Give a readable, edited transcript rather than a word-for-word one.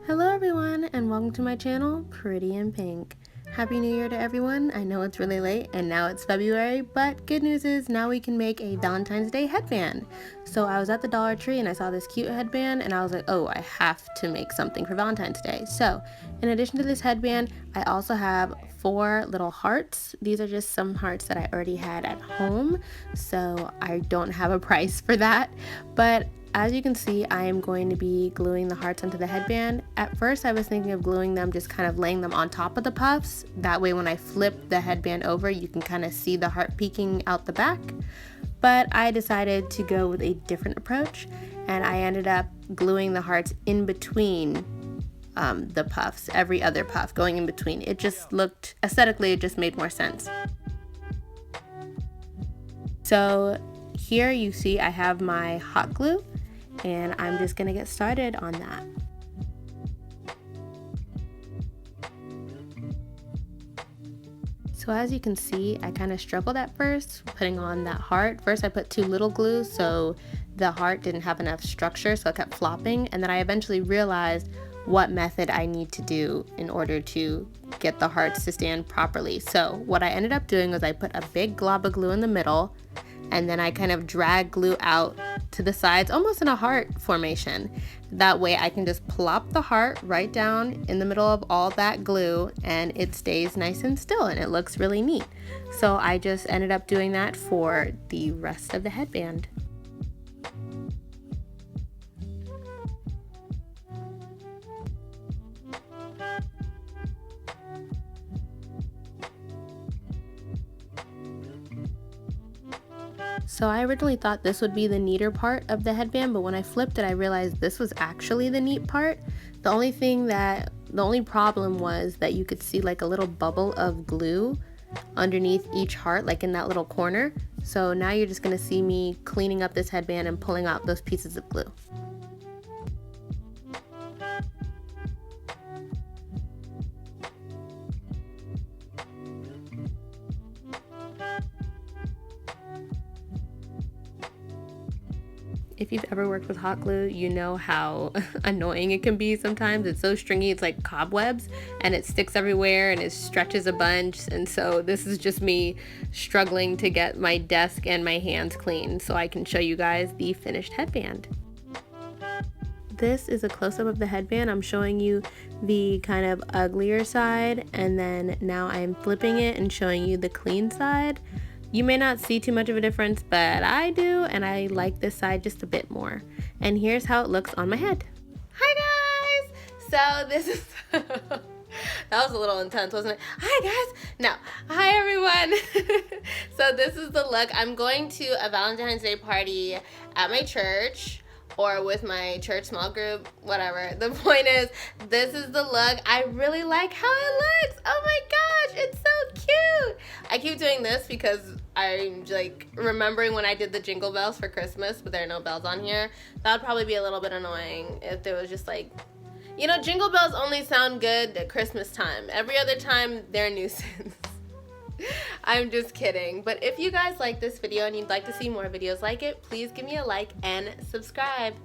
Hello everyone and welcome to my channel, Pretty in Pink. Happy New Year to everyone. I know it's really late and now it's February, but good news is now we can make a Valentine's Day headband. So I was at the Dollar Tree and I saw this cute headband and I was like, oh, I have to make something for Valentine's Day. So in addition to this headband, I also have 4 little hearts. These are just some hearts that I already had at home, so I don't have a price for that, but as you can see, I am going to be gluing the hearts onto the headband. At first, I was thinking of gluing them, just kind of laying them on top of the puffs. That way, when I flip the headband over, you can kind of see the heart peeking out the back. But I decided to go with a different approach, and I ended up gluing the hearts in between the puffs, every other puff going in between. It just looked, aesthetically, it just made more sense. So here you see I have my hot glue, and I'm just gonna get started on that. So as you can see, I kind of struggled at first putting on that heart. First I put too little glue, so the heart didn't have enough structure, so it kept flopping, and then I eventually realized what method I need to do in order to get the hearts to stand properly. So what I ended up doing was I put a big glob of glue in the middle, and then I kind of drag glue out to the sides, almost in a heart formation. That way I can just plop the heart right down in the middle of all that glue and it stays nice and still and it looks really neat. So I just ended up doing that for the rest of the headband. So I originally thought this would be the neater part of the headband, but when I flipped it, I realized this was actually the neat part. The only problem was that you could see like a little bubble of glue underneath each heart, like in that little corner. So now you're just gonna see me cleaning up this headband and pulling out those pieces of glue. If you've ever worked with hot glue, you know how annoying it can be sometimes. It's so stringy, it's like cobwebs, and it sticks everywhere and it stretches a bunch. And so this is just me struggling to get my desk and my hands clean so I can show you guys the finished headband. This is a close-up of the headband. I'm showing you the kind of uglier side, and then now I'm flipping it and showing you the clean side. You may not see too much of a difference, but I do, and I like this side just a bit more. And here's how it looks on my head. Hi guys! So this is, that was a little intense, wasn't it? Hi guys! No, hi everyone! So this is the look. I'm going to a Valentine's Day party at my church, or with my church small group, whatever. The point is, this is the look. I really like how it looks. Oh my gosh, it's so cute. I keep doing this because I'm like remembering when I did the jingle bells for Christmas, but there are no bells on here. That would probably be a little bit annoying if there was just like, you know, jingle bells only sound good at Christmas time. Every other time, they're a nuisance. I'm just kidding. But if you guys like this video and you'd like to see more videos like it, please give me a like and subscribe.